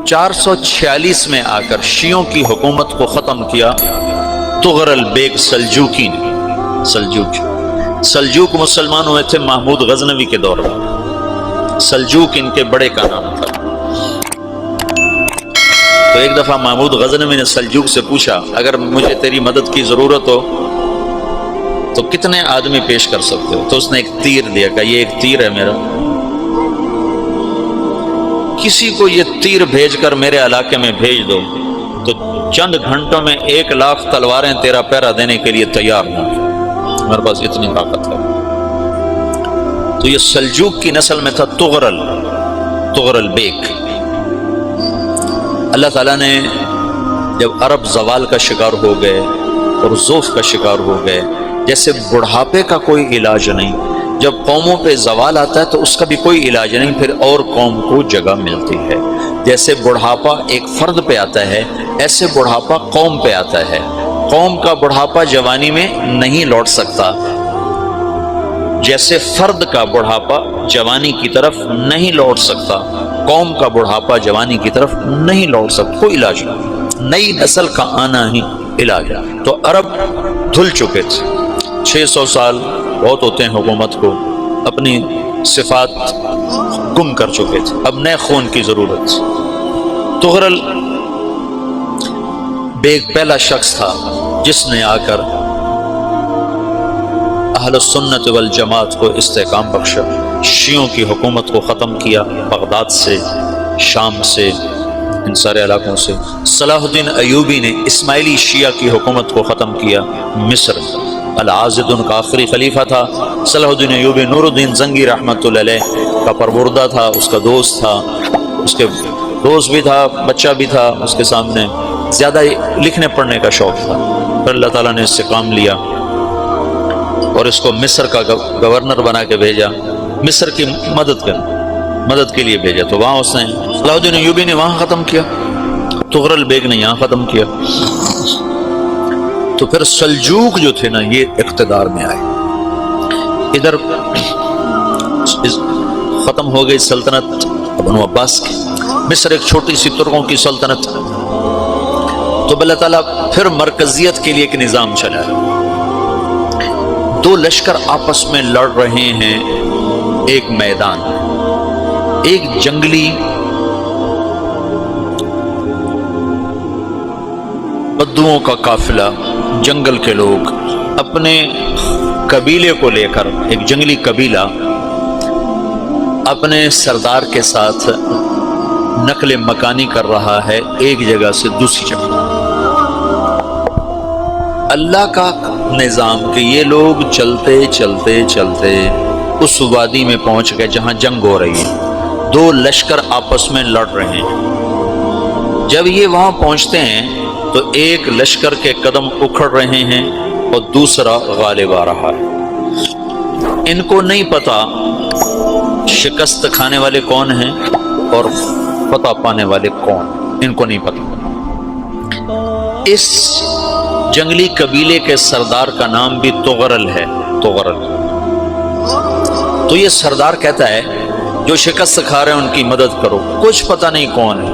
446 میں آ کر شیعوں کی حکومت کو ختم کیا تغرل بیگ سلجوکی نے۔ سلجوک مسلمان ہوئے تھے محمود غزنوی کے دور میں، سلجوک ان کے بڑے کا نام تھا۔ تو ایک دفعہ محمود غزنوی نے سلجوک سے پوچھا اگر مجھے تیری مدد کی ضرورت ہو تو کتنے آدمی پیش کر سکتے ہو؟ تو اس نے ایک تیر دیا، کہا یہ ایک تیر ہے میرا، کسی کو یہ تیر بھیج کر میرے علاقے میں بھیج دو تو چند گھنٹوں میں 1,00,000 تلواریں تیرا پہرا دینے کے لیے تیار ہوں، میرے پاس اتنی طاقت ہے۔ تو یہ سلجوک کی نسل میں تھا تغرل بیگ۔ اللہ تعالیٰ نے جب عرب زوال کا شکار ہو گئے اور ضعف کا شکار ہو گئے، جیسے بڑھاپے کا کوئی علاج نہیں، جب قوموں پہ زوال آتا ہے تو اس کا بھی کوئی علاج نہیں، پھر اور قوم کو جگہ ملتی ہے۔ جیسے بڑھاپا ایک فرد پہ آتا ہے، ایسے بڑھاپا قوم پہ آتا ہے۔ قوم کا بڑھاپا جوانی میں نہیں لوٹ سکتا، جیسے فرد کا بڑھاپا جوانی کی طرف نہیں لوٹ سکتا، قوم کا بڑھاپا جوانی کی طرف نہیں لوٹ سکتا، کوئی علاج نہیں، نئی نسل کا آنا ہی علاج ہے۔ تو عرب دھل چکے تھے، 600 سال بہت ہوتے ہیں حکومت کو، اپنی صفات گم کر چکے تھے، اب نئے خون کی ضرورت تھی۔ تغرل بیگ پہلا شخص تھا جس نے آ کر اہل السنت والجماعت کو استحکام بخشا، شیعوں کی حکومت کو ختم کیا، بغداد سے، شام سے، ان سارے علاقوں سے۔ صلاح الدین ایوبی نے اسماعیلی شیعہ کی حکومت کو ختم کیا، مصر۔ العازد ان کا آخری خلیفہ تھا۔ صلاح الدین ایوبی نور الدین زنگی رحمۃ اللہ علیہ کا پروردہ تھا، اس کا دوست تھا، اس کے دوست بھی تھا، بچہ بھی تھا اس کے سامنے، زیادہ لکھنے پڑھنے کا شوق تھا۔ پھر اللہ تعالیٰ نے اس سے کام لیا اور اس کو مصر کا گورنر بنا کے بھیجا، مصر کی مدد کے لیے بھیجا۔ تو وہاں اس نے صلاح الدین ایوبی نے وہاں ختم کیا، تغرل بیگ نے یہاں ختم کیا۔ تو پھر سلجوک جو تھے نا یہ اقتدار میں آئے، ادھر ختم ہو گئی سلطنت بنو عباس کی، مصر ایک چھوٹی سی ترکوں کی سلطنت۔ تو اللہ تعالیٰ پھر مرکزیت کے لیے ایک نظام چلایا، دو لشکر آپس میں لڑ رہے ہیں ایک میدان، ایک جنگلی بدوؤں کا قافلہ، جنگل کے لوگ اپنے قبیلے کو لے کر، ایک جنگلی قبیلہ اپنے سردار کے ساتھ نقل مکانی کر رہا ہے ایک جگہ سے دوسری جگہ۔ اللہ کا نظام کہ یہ لوگ چلتے چلتے چلتے اس وادی میں پہنچ گئے جہاں جنگ ہو رہی ہے، دو لشکر آپس میں لڑ رہے ہیں۔ جب یہ وہاں پہنچتے ہیں تو ایک لشکر کے قدم اکھڑ رہے ہیں اور دوسرا غالب آ رہا ہے۔ ان کو نہیں پتا شکست کھانے والے کون ہیں اور فتح پانے والے کون، ان کو نہیں پتا۔ اس جنگلی قبیلے کے سردار کا نام بھی تغرل ہے، تغرل۔ تو یہ سردار کہتا ہے جو شکست کھا رہے ہیں ان کی مدد کرو، کچھ پتہ نہیں کون ہے،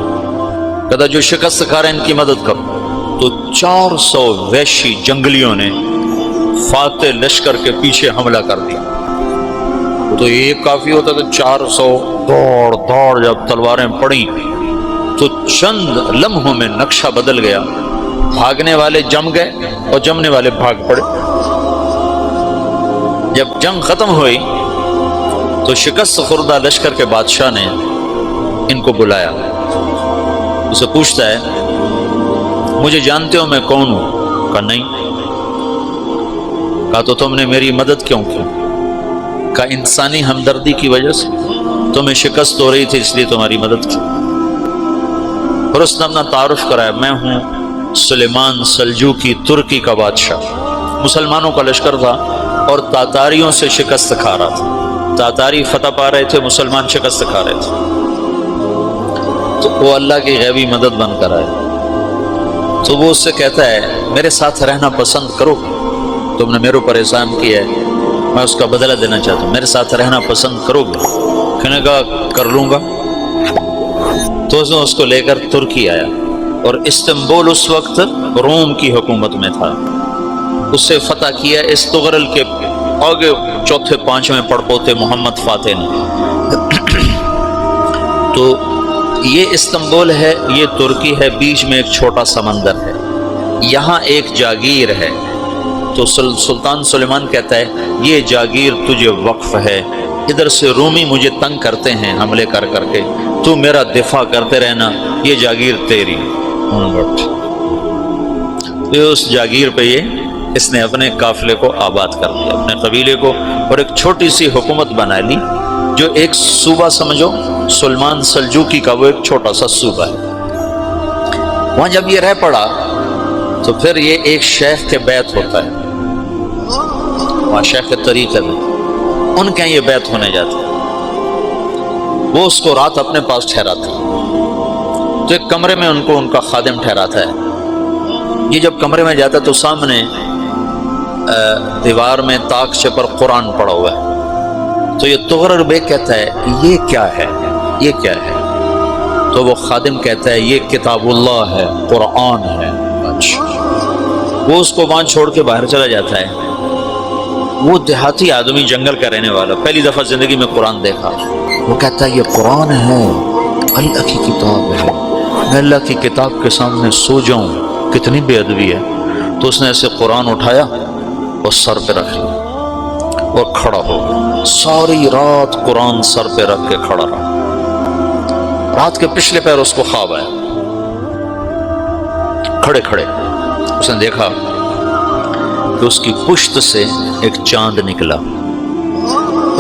کہتا جو شکست کھا رہے ہیں ان کی مدد کرو۔ تو 400 وحشی جنگلیوں نے فاتح لشکر کے پیچھے حملہ کر دیا۔ تو ایک کافی ہوتا تو 400 دوڑ جب تلواریں پڑیں تو چند لمحوں میں نقشہ بدل گیا، بھاگنے والے جم گئے اور جمنے والے بھاگ پڑے۔ جب جنگ ختم ہوئی تو شکست خوردہ لشکر کے بادشاہ نے ان کو بلایا، اسے پوچھتا ہے مجھے جانتے ہو میں کون ہوں؟ کہا نہیں۔ کہا تو تم نے میری مدد کیوں کی؟ کہا انسانی ہمدردی کی وجہ سے، تمہیں شکست ہو رہی تھی اس لیے تمہاری مدد کی۔ اور اس نے اپنا تعارف کرایا، میں ہوں سلیمان سلجوکی، ترکی کا بادشاہ۔ مسلمانوں کا لشکر تھا اور تاتاریوں سے شکست کھا رہا تھا، تاتاری فتح پا رہے تھے، مسلمان شکست کھا رہے تھے۔ تو وہ اللہ کی غیبی مدد بن کر آئے۔ تو وہ اس سے کہتا ہے میرے ساتھ رہنا پسند کرو، تم نے میرے اوپر احسان کیا ہے، میں اس کا بدلہ دینا چاہتا ہوں، میرے ساتھ رہنا پسند کرو گے؟ کہنے کا کر لوں گا۔ تو اس کو لے کر ترکی آیا، اور استنبول اس وقت روم کی حکومت میں تھا، اسے فتح کیا اس تغرل کے آگے چوتھے پانچویں پڑپوتے محمد فاتح نے۔ تو یہ استنبول ہے، یہ ترکی ہے، بیچ میں ایک چھوٹا سمندر ہے، یہاں ایک جاگیر ہے۔ تو سلطان سلیمان کہتا ہے یہ جاگیر تجھے وقف ہے، ادھر سے رومی مجھے تنگ کرتے ہیں حملے کر کر کے، تو میرا دفاع کرتے رہنا، یہ جاگیر تیری۔ اس جاگیر پہ اس نے اپنے قافلے کو آباد کر لیا، اپنے قبیلے کو، اور ایک چھوٹی سی حکومت بنا لی، جو ایک صوبہ سمجھو سلمان سلجوقی کا، وہ ایک چھوٹا سا صوبہ ہے۔ وہاں جب یہ رہ پڑا تو پھر یہ ایک شیخ کے بیعت ہوتا ہے، وہاں شیخ کے طریقے میں ان کے یہ بیعت ہونے جاتا ہے، وہ اس کو رات اپنے پاس ٹھہراتا ہے، تو ایک کمرے میں ان کو ان کا خادم ٹھہراتا ہے۔ یہ جب کمرے میں جاتا ہے تو سامنے دیوار میں تاکچے پر قرآن پڑا ہوا ہے، تو یہ تغرل بیگ کہتا ہے یہ کیا ہے، یہ کیا ہے؟ تو وہ خادم کہتا ہے یہ کتاب اللہ ہے، قرآن ہے۔ اچھا، وہ اس کو وہاں چھوڑ کے باہر چلا جاتا ہے۔ وہ دیہاتی آدمی، جنگل کا رہنے والا، پہلی دفعہ زندگی میں قرآن دیکھا، وہ کہتا ہے یہ قرآن ہے، اللہ کی کتاب ہے، میں اللہ کی کتاب کے سامنے سو جاؤں، کتنی بے ادبی ہے۔ تو اس نے ایسے قرآن اٹھایا اور سر پہ رکھ لیا اور کھڑا ہو گیا، ساری رات قرآن سر پہ رکھ کے کھڑا رہا۔ رات کے پچھلے پہر اس کو خواب آیا، کھڑے کھڑے اس نے دیکھا کہ اس کی پشت سے ایک چاند نکلا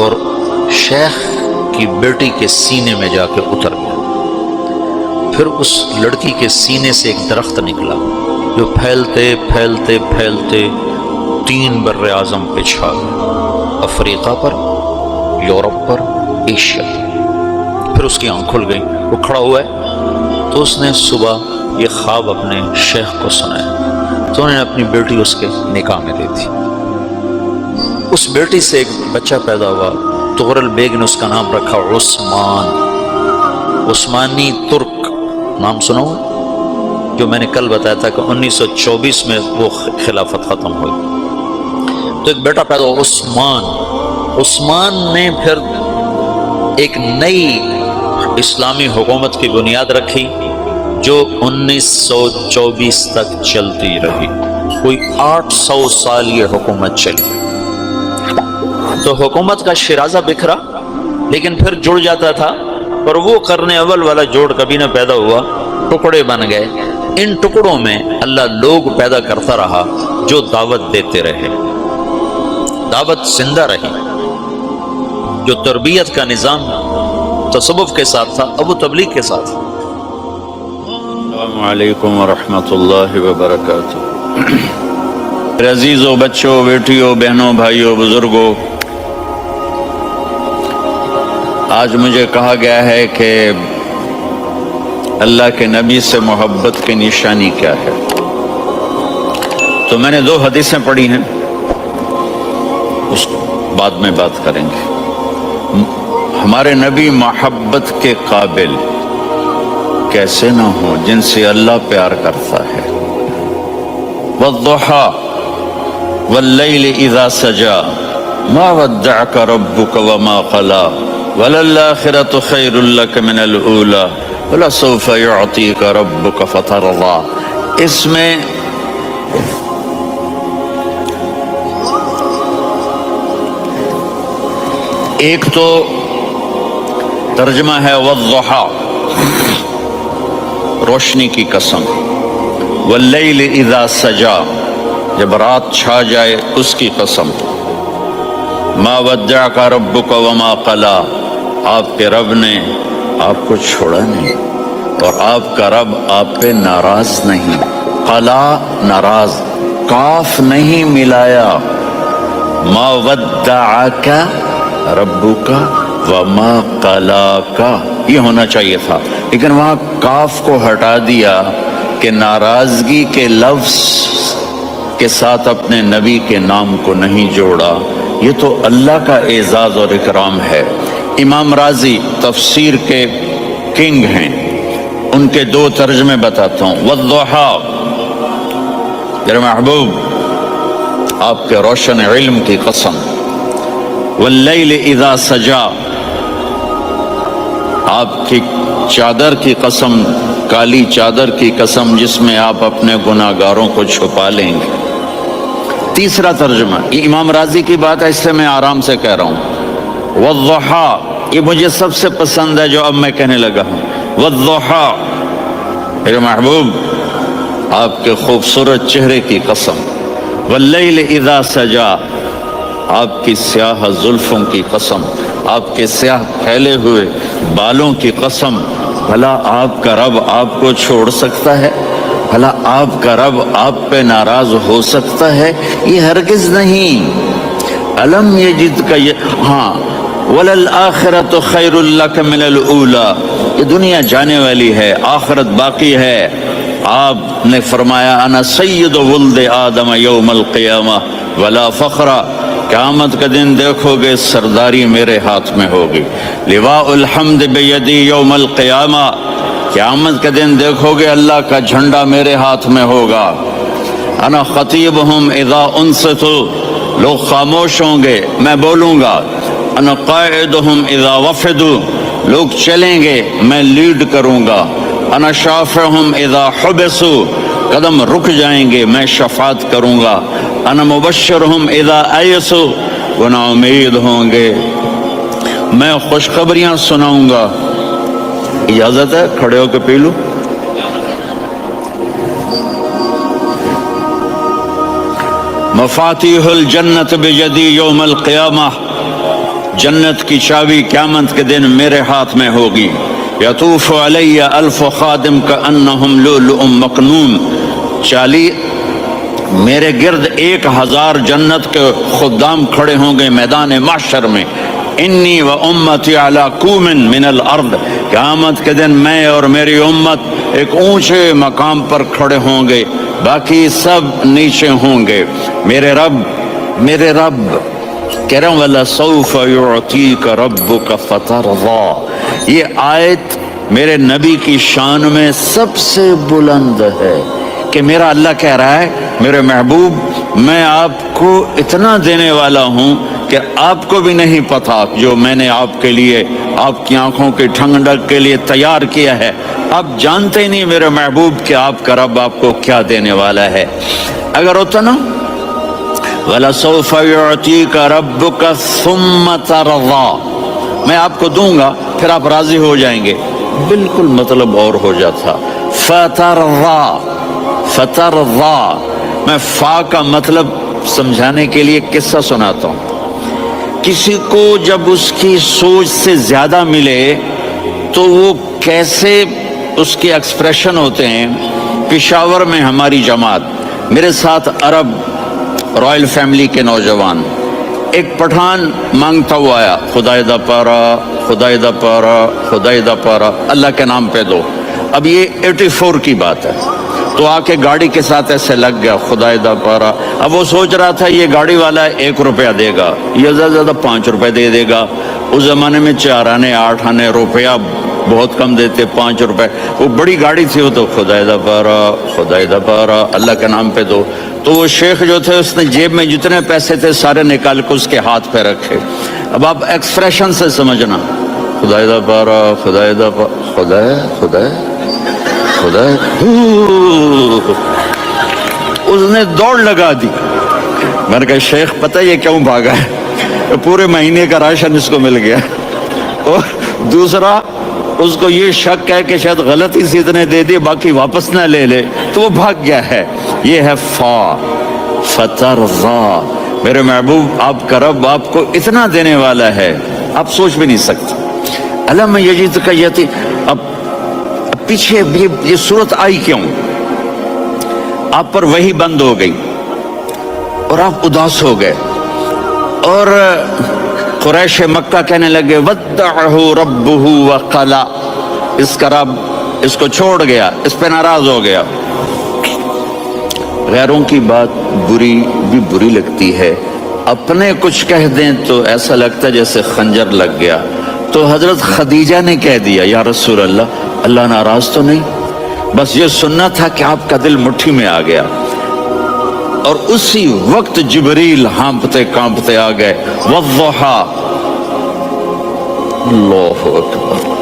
اور شیخ کی بیٹی کے سینے میں جا کے اتر گیا۔ پھر اس لڑکی کے سینے سے ایک درخت نکلا جو پھیلتے پھیلتے پھیلتے 3 بر اعظم پہ چھا گیا، افریقہ پر، یورپ پر، ایشیا۔ پھر اس کی آنکھ کھل گئی، وہ کھڑا ہوا ہے، تو اس نے صبح یہ خواب اپنے شیخ کو سنایا، تو انہوں نے اپنی بیٹی اس کے نکاح میں دی تھی۔ اس بیٹی سے ایک بچہ پیدا ہوا، تغرل بیگ نے اس کا نام رکھا عثمان، عثمانی ترک نام سنا ہو، جو میں نے کل بتایا تھا کہ 1924 میں وہ خلافت ختم ہوئی۔ تو ایک بیٹا پیدا ہوا عثمان۔ عثمان نے پھر ایک نئی اسلامی حکومت کی بنیاد رکھی جو 1924 تک چلتی رہی، کوئی 800 سال یہ حکومت چلی۔ تو حکومت کا شیرازہ بکھرا، لیکن پھر جڑ جاتا تھا، اور وہ قرن اول والا جوڑ کبھی نہ پیدا ہوا، ٹکڑے بن گئے۔ ان ٹکڑوں میں اللہ لوگ پیدا کرتا رہا جو دعوت دیتے رہے، دعوت زندہ رہی، جو تربیت کا نظام تصوف کے ساتھ تھا، ابو تبلیغ کے ساتھ۔ السلام علیکم ورحمۃ اللہ وبرکاتہ۔ عزیزوں، بچوں، بیٹیوں، بہنوں، بھائیوں، بزرگوں، آج مجھے کہا گیا ہے کہ اللہ کے نبی سے محبت کی نشانی کیا ہے، تو میں نے 2 حدیثیں پڑھی ہیں، اس بعد میں بات کریں گے۔ ہمارے نبی محبت کے قابل کیسے نہ ہوں جن سے اللہ پیار کرتا ہے۔ والضحى واللیل اذا سجا ما ودعك ربك وما قلى وللآخرة خیر لك من الأولى ولسوف يعطيك ربك فترضى۔ اس میں ایک تو ترجمہ ہے والضحى، روشنی کی قسم، واللیل اذا سجا، جب رات چھا جائے اس کی قسم، ما ودعک ربک وما قلی، آپ کے رب نے آپ کو چھوڑا نہیں اور آپ کا رب آپ پہ ناراض نہیں۔ قلا ناراض، کاف نہیں ملایا، ما ودعک ربک وما قلاک، یہ ہونا چاہیے تھا، لیکن وہاں کاف کو ہٹا دیا کہ ناراضگی کے لفظ کے ساتھ اپنے نبی کے نام کو نہیں جوڑا۔ یہ تو اللہ کا اعزاز اور اکرام ہے۔ امام رازی تفسیر کے کنگ ہیں، ان کے دو ترجمے بتاتا ہوں. والضحا، میرے محبوب آپ کے روشن علم کی قسم. واللیل اذا سجا، آپ کی چادر کی قسم، کالی چادر کی قسم جس میں آپ اپنے گناہگاروں کو چھپا لیں گے. تیسرا ترجمہ، یہ امام راضی کی بات ہے، اس سے میں آرام سے کہہ رہا ہوں. والضحا، یہ مجھے سب سے پسند ہے جو اب میں کہنے لگا ہوں. والضحا، میرے محبوب آپ کے خوبصورت چہرے کی قسم. واللیل اذا سجا، آپ کی سیاہ زلفوں کی قسم، آپ کے سیاہ پھیلے ہوئے بالوں کی قسم. بھلا آپ کا رب آپ کو چھوڑ سکتا ہے؟ بھلا آپ کا رب آپ پہ ناراض ہو سکتا ہے؟ یہ ہرگز نہیں. الم یجد کا ہاں، وللآخرۃ خیر لک من الاولی، یہ دنیا جانے والی ہے، آخرت باقی ہے. آپ نے فرمایا انا سید ولد آدم یوم القیامہ ولا فخر، قیامت کا دن دیکھو گے سرداری میرے ہاتھ میں ہوگی. لواء الحمد بیدی یوم القیامہ، قیامت کے دن دیکھو گے اللہ کا جھنڈا میرے ہاتھ میں ہوگا. انا خطیبہم اذا انصتوا، لوگ خاموش ہوں گے میں بولوں گا. انا قائدہم اذا وفدوا، لوگ چلیں گے میں لیڈ کروں گا. انا شافعہم اذا حبسوا، قدم رک جائیں گے میں شفاعت کروں گا. انا مبشرہم اذا ایسوا، وہ نا امید ہوں گے میں خوشخبریاں سناؤں گا. اجازت ہے کھڑے ہو کے پی لوں؟ مفاتیح الجنت بیدی یوم القیامہ، جنت کی چابی قیامت کے دن میرے ہاتھ میں ہوگی. یطوف علی الف خادم کانہم لؤلؤ مکنون، میرے گرد 1000 جنت کے خدام کھڑے ہوں گے میدان محشر میں. انی و امتی علی کوم من الارض، قیامت کے دن میں اور میری امت ایک اونچے مقام پر کھڑے ہوں گے، باقی سب نیچے ہوں گے. میرے رب کہہ رہا ہوں وَلَسَوْفَ يُعْطِيكَ رَبُّكَ فَتَرْضَىٰ، یہ آیت میرے نبی کی شان میں سب سے بلند ہے کہ میرا اللہ کہہ رہا ہے میرے محبوب میں آپ کو اتنا دینے والا ہوں کہ آپ کو بھی نہیں پتا جو میں نے آپ کے لیے، آپ کی آنکھوں کی ٹھنڈک کے لیے تیار کیا ہے. آپ جانتے ہی نہیں میرے محبوب کہ آپ کا رب آپ کو کیا دینے والا ہے. اگر ہوتا نا وَلَسَوْفَ يُعْطِيكَ رَبُّكَ ثُمَّ تَرْضَىٰ، میں آپ کو دوں گا پھر آپ راضی ہو جائیں گے، بالکل مطلب اور ہو جاتا. فترضا، میں فا کا مطلب سمجھانے کے لیے قصہ سناتا ہوں. کسی کو جب اس کی سوچ سے زیادہ ملے تو وہ کیسے اس کے ایکسپریشن ہوتے ہیں. پشاور میں ہماری جماعت، میرے ساتھ عرب رائل فیملی کے نوجوان، ایک پٹھان مانگتا ہوا آیا خدائے دا پارا، خدائے دا پارا، خدائے دا پارا، اللہ کے نام پہ دو. اب یہ 84 کی بات ہے. تو آ کے گاڑی کے ساتھ ایسے لگ گیا خدائے دا پارا. اب وہ سوچ رہا تھا یہ گاڑی والا 1 روپیہ دے گا، یہ زیادہ زیادہ 5 روپے دے گا. اس زمانے میں 4 آنے 8 آنے روپیہ بہت کم دیتے، 5 روپے. وہ بڑی گاڑی تھی، وہ تو خدائے دا پارا، خدائے دا پارا، اللہ کے نام پہ دو. تو وہ شیخ جو تھے اس نے جیب میں جتنے پیسے تھے سارے نکال کے اس کے ہاتھ پہ رکھے. اب آپ ایکسپریشن سے سمجھنا، خدائے دا پارا، خدائے دا پارا، خدائے خدائے خدائے. اس نے دوڑ لگا دی. میں نے کہا شیخ پتہ یہ کیوں بھاگا ہے؟ پورے مہینے کا راشن اس کو مل گیا. اور دوسرا اس کو یہ شک ہے کہ شاید غلطی سے اتنے دے دی باقی واپس نہ لے لے، تو وہ بھاگ گیا ہے. یہ ہے فا، فترضا. میرے محبوب آپ کا رب آپ کو اتنا دینے والا ہے آپ سوچ بھی نہیں سکتے. الم یجدک یتیما، اب پیچھے یہ صورت آئی کیوں؟ آپ پر وحی بند ہو گئی اور آپ اداس ہو گئے، اور قریش مکہ کہنے لگے ودعہ ربہ وقلا، اس کا رب اس کو چھوڑ گیا، اس پہ ناراض ہو گیا. غیروں کی بات بری لگتی ہے، اپنے کچھ کہہ دیں تو ایسا لگتا ہے جیسے خنجر لگ گیا. تو حضرت خدیجہ نے کہہ دیا یا رسول اللہ اللہ ناراض تو نہیں؟ بس یہ سننا تھا کہ آپ کا دل مٹھی میں آ گیا، اور اسی وقت جبریل ہانپتے کانپتے آ گئے، والضحیٰ، اللہ اکبر۔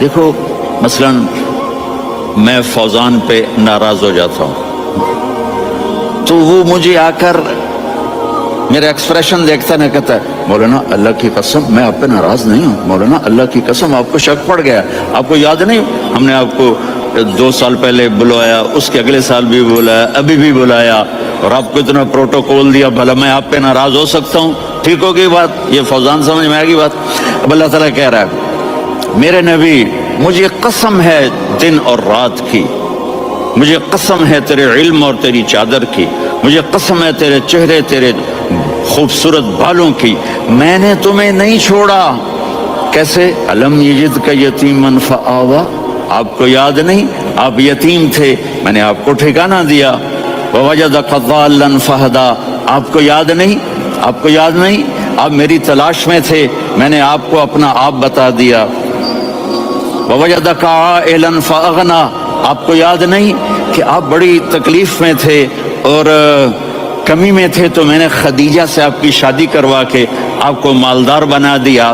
دیکھو مثلا میں فوزان پہ ناراض ہو جاتا ہوں تو وہ مجھے آ کر میرا ایکسپریشن دیکھتا نہ کہتا ہے مولانا اللہ کی قسم میں آپ پہ ناراض نہیں ہوں، مولانا اللہ کی قسم آپ کو شک پڑ گیا، آپ کو یاد نہیں ہم نے آپ کو 2 سال پہلے بلایا، اس کے اگلے سال بھی بلایا، ابھی بھی بلایا، اور آپ کو اتنا پروٹوکول دیا، بھلا میں آپ پہ ناراض ہو سکتا ہوں؟ ٹھیک ہوگی بات، یہ فوزان سمجھ میں آ گئی بات۔ اب اللہ تعالیٰ کہہ رہا ہے میرے نبی مجھے قسم ہے دن اور رات کی، مجھے قسم ہے تیرے علم اور تیری چادر کی، مجھے قسم ہے تیرے چہرے تیرے خوبصورت بالوں کی، میں نے تمہیں نہیں چھوڑا۔ کیسے؟ الم یجد کا یتیمن فآوا، آپ کو یاد نہیں آپ یتیم تھے، میں نے آپ کو ٹھکانہ دیا۔ ووجدک ضالا فہدا، آپ کو یاد نہیں، آپ کو یاد نہیں آپ میری تلاش میں تھے، میں نے آپ کو اپنا آپ بتا دیا۔ ووجدک عائلا فاغنا، آپ کو یاد نہیں کہ آپ بڑی تکلیف میں تھے اور کمی میں تھے، تو میں نے خدیجہ سے آپ کی شادی کروا کے آپ کو مالدار بنا دیا۔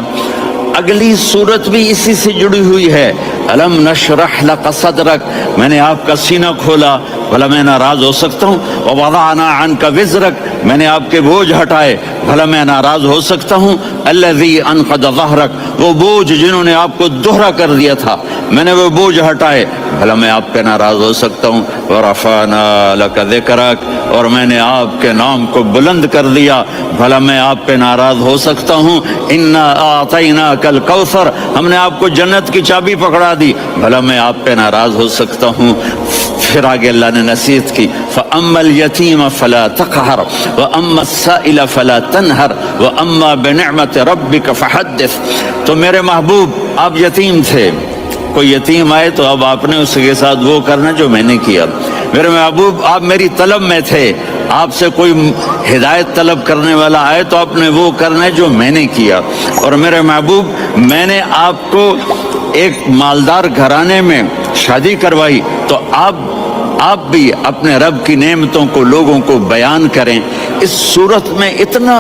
اگلی صورت بھی اسی سے جڑی ہوئی ہے، الم نشرح لک صدرک، میں نے آپ کا سینہ کھولا، بھلا میں ناراض ہو سکتا ہوں؟ ووضعنا عنک وزرک، میں نے آپ کے بوجھ ہٹائے، بھلا میں ناراض ہو سکتا ہوں؟ الذی انقض ظہرک، وہ بوجھ جنہوں نے آپ کو دوہرا کر دیا تھا، میں نے وہ بوجھ ہٹائے، بھلا میں آپ پہ ناراض ہو سکتا ہوں؟ ورفعنا لک ذکرک، اور میں نے آپ کے نام کو بلند کر دیا، بھلا میں آپ پہ ناراض ہو سکتا ہوں؟ انا اعطیناک الکوثر، ہم نے آپ کو جنت کی چابی پکڑا دی، بھلا میں آپ پہ ناراض ہو سکتا ہوں؟ پھر آگے اللہ نے نصیحت کی، فَأَمَّا الْيَتِيمَ فَلَا تَقْهَرْ وَأَمَّا السَّائِلَ فَلَا تَنْهَرْ وَأَمَّا بِنِعْمَةِ رَبِّكَ فَحَدِّثْ۔ تو میرے محبوب آپ یتیم تھے، کوئی یتیم آئے تو اب آپ نے اس کے ساتھ وہ کرنا جو میں نے کیا۔ میرے محبوب آپ میری طلب میں تھے، آپ سے کوئی ہدایت طلب کرنے والا آئے تو آپ نے وہ کرنا ہے جو میں نے کیا۔ اور میرے محبوب میں نے آپ کو ایک مالدار گھرانے میں شادی کروائی، تو آپ بھی اپنے رب کی نعمتوں کو لوگوں کو بیان کریں۔ اس صورت میں اتنا